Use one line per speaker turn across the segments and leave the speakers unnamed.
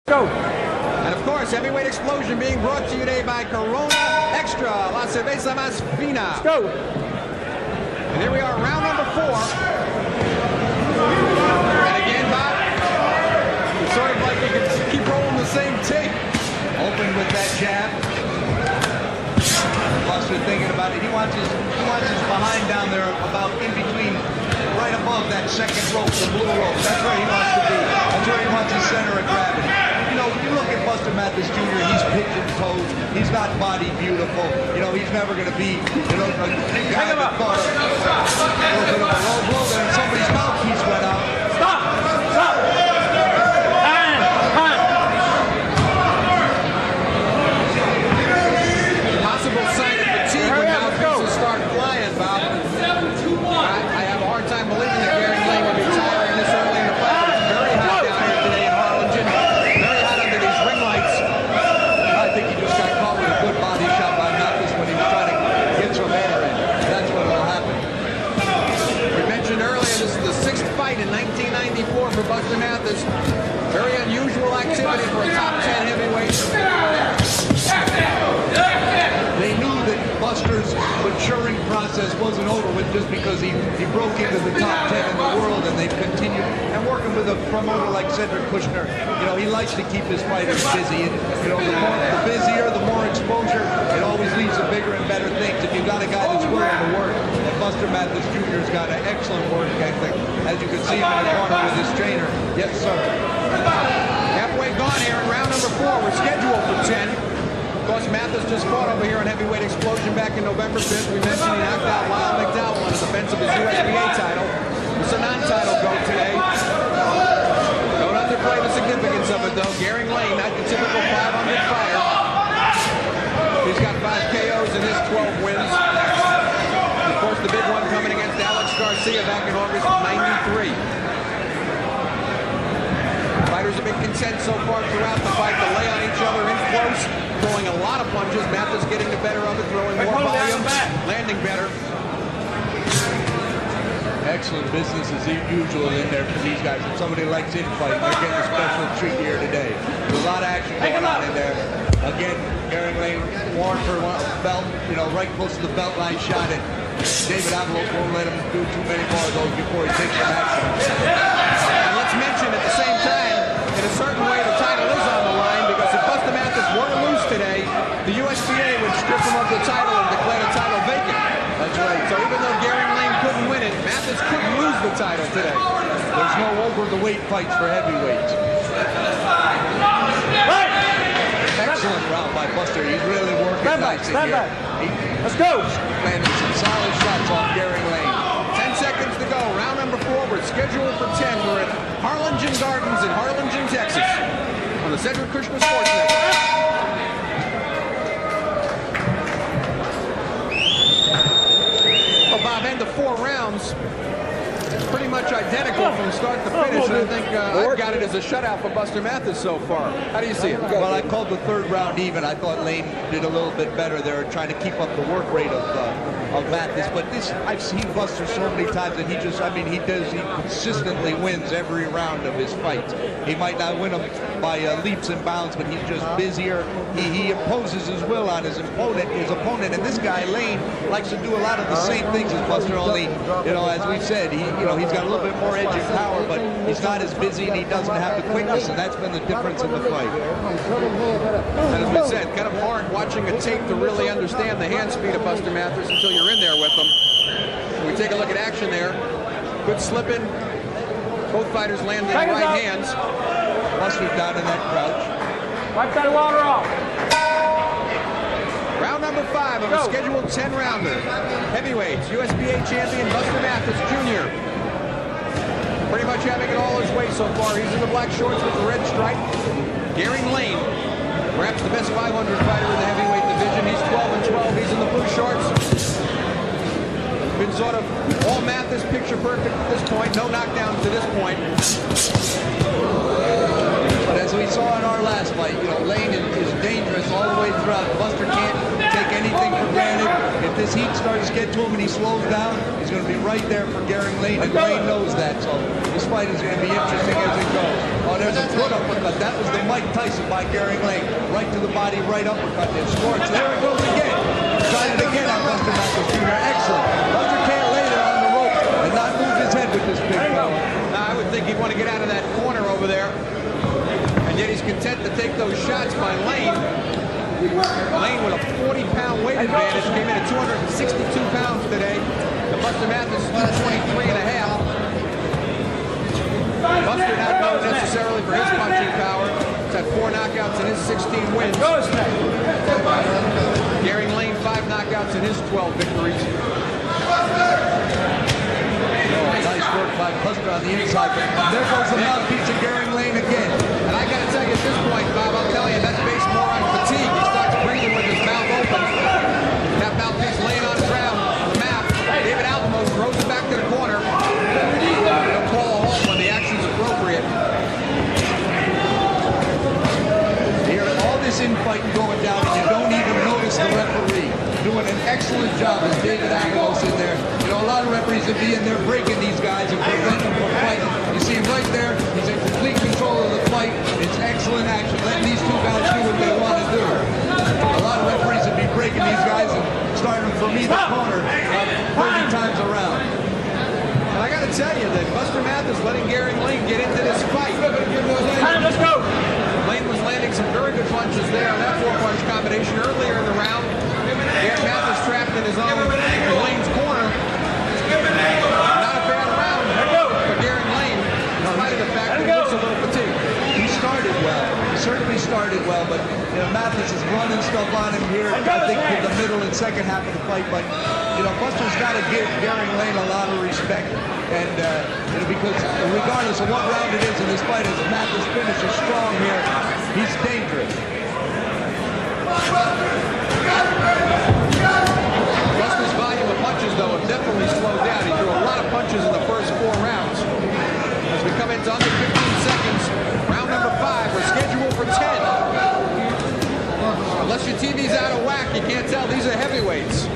Go.
And of course, heavyweight explosion being brought to you today by Corona Extra, La Cerveza Más Fina.
Let's go.
And here we are, round number 4. And again, Bob, it's sort of like you can keep rolling the same tape.
Open with that jab. Buster thinking about it. He wants his behind down there, about in between, right above that second rope, the blue rope. That's where he wants to be. That's where he wants his center of gravity. You know, you look at Buster Mathis Jr., he's pigeon-toed. He's not body beautiful. You know, he's never going to be, you know, a guy that thought of a little bit of a low blow there and somebody's mouthpiece went out.
Stop! Stop!
Possible sign of fatigue when mouthpieces start flying, Bob. I have a hard time believing that Garing will be tiring this early in the fight. It's very hot down here today in Harlingen. Very hot under these ring lights.
I think he just got caught with a good body shot by Mathis when he was trying to get some air in. That's what will happen.
We mentioned earlier, this is the 6th fight in 1994 for Buster Mathis. Very unusual activity for a top 10 heavyweight.
They knew that Buster's maturing process wasn't over with just because he broke into the top 10 in the world, and they've continued. And working with a promoter like Cedric Kushner, you know, he likes to keep his fighters busy. And, you know, the busier, the more exposure, it always leads to bigger and better things. If you've got a guy that's willing to work, and Buster Mathis Jr.'s got an excellent work ethic. As you can see him in the corner with his trainer. Yes, sir.
Halfway gone here in round number 4. We're scheduled for 10. Of course, Mathis just fought over here on Heavyweight Explosion back in November 5th. We mentioned he knocked out Lyle McDowell on the defense of his USBA title. It's a non-title go today. Don't underplay the significance of it, though. Garing Lane, not the typical 500 fighter. He's got 5 KOs in his 12 wins. Of course, the big one coming against Alex Garcia back in August of '93. Fighters have been content so far throughout the fight to lay on each other in close, throwing a lot of punches. Mathis getting the better of it, throwing more volume, landing better.
Excellent business as usual in there for these guys. If somebody likes infighting, they're getting a special treat here today. There's a lot of action going on in there. Again, Garing Lane warned for belt, you know, right close to the belt line shot it. David Avalos won't let him do too many more of those before he takes some action.
And let's mention at the same time, in a certain way, the title is on the line, because if Buster Mathis were to lose today, the USBA would strip him of the title and declare the title vacant.
That's right.
So even though Garing Lane couldn't win it, Mathis couldn't lose the title today.
There's no over the weight fights for heavyweights. Excellent round by Buster. He's really working nice in here.
Let's go.
Landing some solid shots off Garing Lane.
10 seconds to go. Round number 4. We're scheduled for 10. We're at Harlingen Gardens in Harlingen, Texas, on the Cedric Kushner Sports Network. Well, Bob, end of 4 rounds. Pretty much identical from start to finish. And I think I've got it as a shutout for Buster Mathis so far. How do you see it?
Well, I called the 3rd round even. I thought Lane did a little bit better there, trying to keep up the work rate of Mathis. But this, I've seen Buster so many times that he consistently wins every round of his fights. He might not win them by leaps and bounds, but he's just busier. He imposes his will on his opponent. And this guy, Lane, likes to do a lot of the same things as Buster, only, you know, as we've said, he's got a little bit more edge and power, but he's not as busy and he doesn't have the quickness, and that's been the difference in the fight.
And as we said, kind of hard watching a tape to really understand the hand speed of Buster Mathis until you're in there with him. We take a look at action there. Good slipping. Both fighters landing right hands.
Buster's down in that crouch.
Wipe that water off.
Round number 5 of a scheduled 10-rounder. Heavyweights, USBA champion Buster Mathis Jr. Pretty much having it all his way so far. He's in the black shorts with the red stripe. Garing Lane, perhaps the best 500 fighter in the heavyweight division. He's 12-12. He's in the blue shorts. Been sort of all Mathis picture perfect at this point. No knockdowns to this point.
But as we saw in our last fight, you know, Lane is dangerous all the way throughout. Buster can't take anything for granted. If this heat starts to get to him and he slows down, he's going to be right there for Garing Lane, and Lane knows that. So this fight is going to be interesting as it goes. Oh, there's a good uppercut. That was the Mike Tyson by Garing Lane. Right to the body, right uppercut. It scorched. There it goes again. Tried it again on Buster Mathis Jr. Excellent. Buster can't lay there on the rope and not move his head with this big fella.
I would think he'd want to get out of that corner over there. And yet he's content to take those shots by Lane. Lane with a 40-pound weight advantage came in at 262 pounds today. The Buster Mathis 223 and a half. Buster not known necessarily for his punching power. He's had 4 knockouts in his 16 wins. Garing Lane 5 knockouts in his 12 victories.
Nice work by Buster on the inside. But there goes the mouthpiece of Garing Lane again.
And I got to tell you at this point, Bob, I'll tell you, that's based more on fatigue. He starts breathing with his mouth open. That mouthpiece laying on the ground, on the mat. David Alamo throws it back to the corner. He'll call a halt when the action's appropriate.
Here, all this infighting going down, and you don't even notice the referee doing an excellent job as David Alamos in there. You know, a lot of referees would be in there breaking these guys and preventing them from fighting. You see him right there. He's in complete control of the fight. It's excellent action. Letting these two guys do what they want to do. A lot of referees would be breaking these guys and starting them from either corner 30 times around.
And I got to tell you that Buster Mathis letting Garing Lane get into this fight.
Let's go.
Lane was landing some very good punches there on that 4-punch combination earlier in the round. Garing Mathis trapped in his own Lane's corner. Not a bad round for Garing Lane, in spite of the fact that he looks a little fatigued.
He started well. He certainly started well, but you know, Mathis is running stuff on him here, I think, in the middle and second half of the fight. But you know, Buster's got to give Garing Lane a lot of respect, and you know, because regardless of what round it is in this fight, as Mathis finishes strong here, he's dangerous.
Buster's volume of punches, though, have definitely slowed down. He threw a lot of punches in the first 4 rounds. As we come into under 15 seconds, round number 5, we're scheduled for 10. Unless your TV's out of whack, you can't tell these are heavyweights.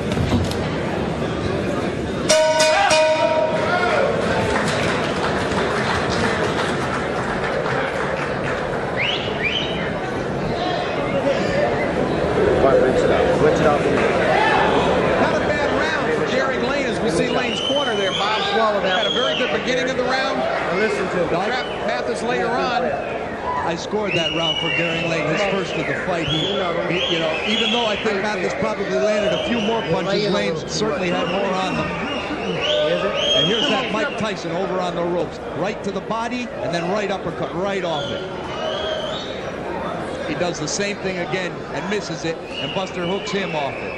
Rinse it out.
Not a bad round for Garing Lane as we see Lane's corner there, Bob. Had a very good beginning of the round.
Listen to
Trapped Mathis later on.
I scored that round for Garing Lane, his first of the fight. He, you know, even though I think Mathis probably landed a few more punches, Lane certainly had more on them. And here's that Mike Tyson over on the ropes. Right to the body, and then right uppercut, right off it. He does the same thing again and misses it, and Buster hooks him off it.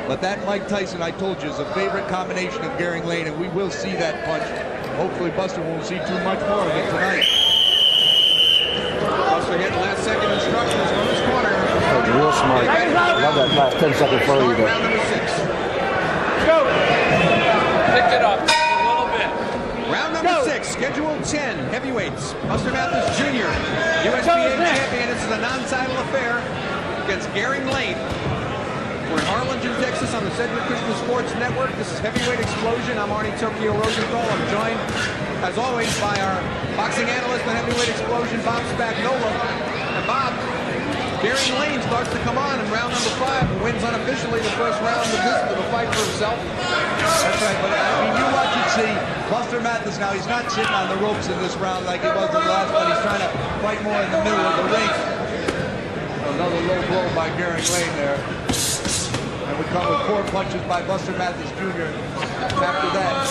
But that Mike Tyson, I told you, is a favorite combination of Garing Lane, and we will see that punch. Hopefully Buster won't see too much more of it tonight.
Buster getting last-second instructions from his corner.
That's real smart. I love that last 10 second flow you
Round number 6.
Go. Picked it up a little bit.
Round number 6, scheduled 10, heavyweights. Buster Mathis Jr., USBA champion. This is a non-title affair against Garing Lane. We're in Harlingen, Texas on the Cedric Christian Sports Network. This is Heavyweight Explosion. I'm Arnie Tokyo Rosenthal. I'm joined, as always, by our boxing analyst on Heavyweight Explosion, Bob Spagnola. And Bob, Garing Lane starts to come on in round number 5 and wins unofficially the first round of the fight for himself.
That's right, but I mean, you watch and see Buster Mathis now. He's not sitting on the ropes in this round like he was in the last one. He's trying to fight more in the middle of the ring. Another low blow by Garing Lane there. And we come with 4 punches by Buster Mathis Jr. after that.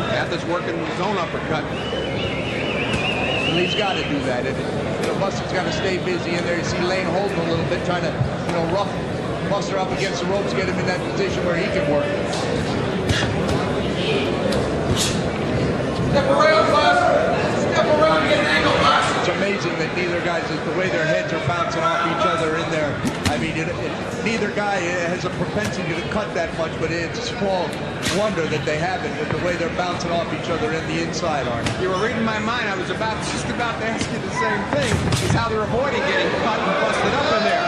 Mathis working his own uppercut.
And he's got to do that. And, you know, Buster's got to stay busy in there. You see Lane holding a little bit, trying to, you know, rough Buster up against the ropes, get him in that position where he can work.
Step around, Buster. Step around, get an angle, Buster.
It's amazing that neither guys, the way their heads are bouncing off each other in there. I mean, neither guy has a propensity to cut that much, but it's a small wonder that they have it with the way they're bouncing off each other in the inside, Arnie.
You were reading my mind. I was just about to ask you the same thing, is how they're avoiding getting cut and busted up in there.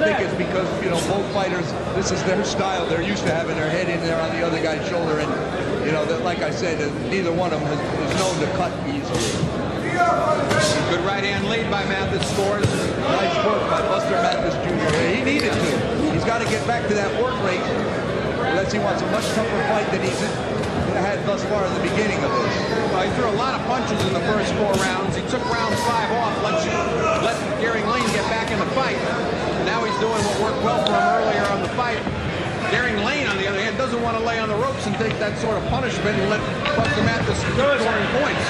think it's because, you know, both fighters, this is their style. They're used to having their head in there on the other guy's shoulder. And, you know, that, like I said, neither one of them is known to cut easily.
Good right hand lead by Mathis scores.
Nice work by Buster Mathis Jr. He needed to. He's got to get back to that work rate unless he wants a much tougher fight than he's had thus far in the beginning of this.
Well, he threw a lot of punches in the first 4 rounds. He took round 5 off, let Garing Lane get back in the fight. Now he's doing what worked well for him earlier on the fight. Garing Lane, on the other hand, doesn't want to lay on the ropes and take that sort of punishment and let Buster Mathis keep scoring points.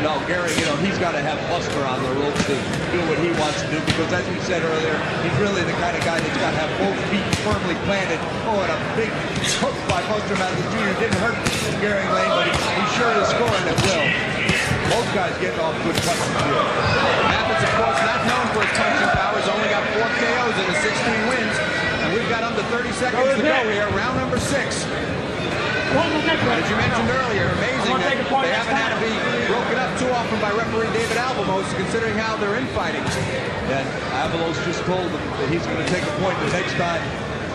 No, Gary, you know, he's got to have Buster on the ropes to do what he wants to do because, as we said earlier, he's really the kind of guy that's got to have both feet firmly planted. Oh, and a big hook by Buster Mathis Jr. Didn't hurt Garing Lane, but he sure is scoring at will. Both guys getting off good punches here.
Mathis, of course, not known for his punching powers, only got 4 KOs in his 16 wins. And we've got under 30 seconds to go here, round number 6. As you mentioned earlier, amazing that they haven't had to be broken up too often by referee David Alvamos, considering how they're infighting.
And Alvamos just told him that he's going to take a point the next time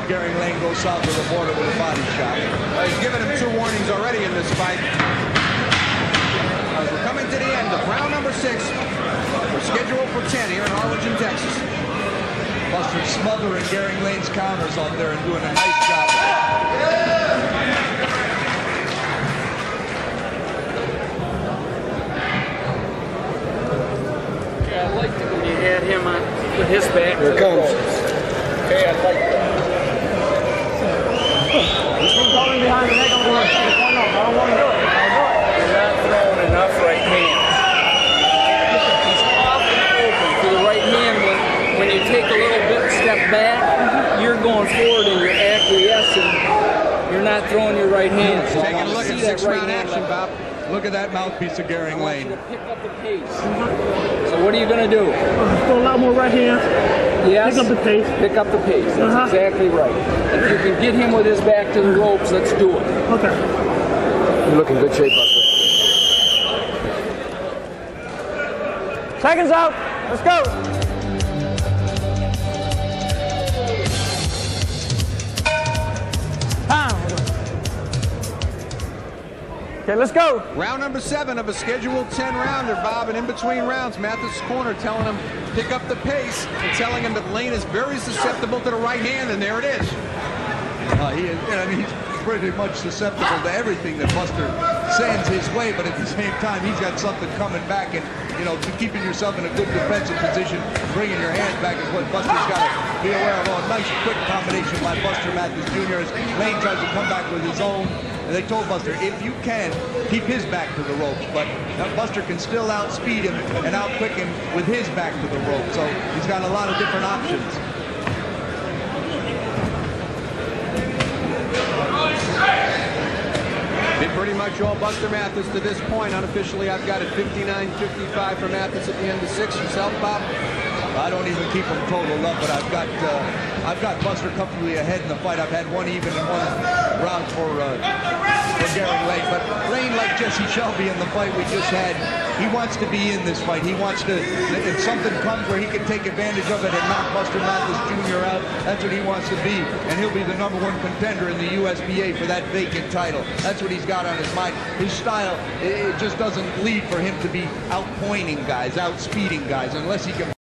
Garing Lane goes south of the border with a body shot.
He's given him 2 warnings already in this fight. As we're coming to the end of round number 6, we're scheduled for 10 here in Harlingen, Texas.
Buster smothering Garing Lane's counters on there and doing a nice job.
Yeah, I liked it when you had him on with his back.
Here it comes.
Okay, I like that.
He's coming behind the neck. I'm going, oh no, I don't want to do it. I'll do it.
You're not throwing enough right hands. He's often open to the right hand. When you take a little bit step back, you're going forward and you're acquiescing. You're not throwing your right hand. So
Taking a look at 6-round action, Bob.
Look at that mouthpiece of Garing Lane.
Pick up the pace. So what are you going to do?
Throw a lot more right hands.
Yes.
Pick up the pace.
Pick up the pace. That's exactly right. If you can get him with his back to the ropes, let's do it.
Okay.
You look in good shape, Buster.
Seconds out. Let's go. Okay, let's go.
Round number 7 of a scheduled 10-rounder, Bob, and in between rounds, Mathis' corner telling him pick up the pace and telling him that Lane is very susceptible to the right hand, and there it is.
He is, I mean, he's pretty much susceptible to everything that Buster sends his way, but at the same time, he's got something coming back, and, you know, keeping yourself in a good defensive position, bringing your hands back is what Buster's got to be aware of. Oh, a nice quick combination by Buster Mathis Jr. as Lane tries to come back with his own. And they told Buster, if you can, keep his back to the ropes. But Buster can still outspeed him and outquick him with his back to the ropes. So he's got a lot of different options.
Been pretty much all Buster Mathis to this point. Unofficially, I've got it 59-55 for Mathis at the end of 6. Yourself, Bob?
I don't even keep them totaled up, but I've got Buster comfortably ahead in the fight. I've had one even and one round for Garing Lane. But Lane, like Jesse Shelby in the fight we just had, he wants to be in this fight. He wants to, if something comes where he can take advantage of it and knock Buster Mathis Jr. out, that's what he wants to be. And he'll be the #1 contender in the USBA for that vacant title. That's what he's got on his mind. His style, it just doesn't lead for him to be outpointing guys, outspeeding guys, unless he can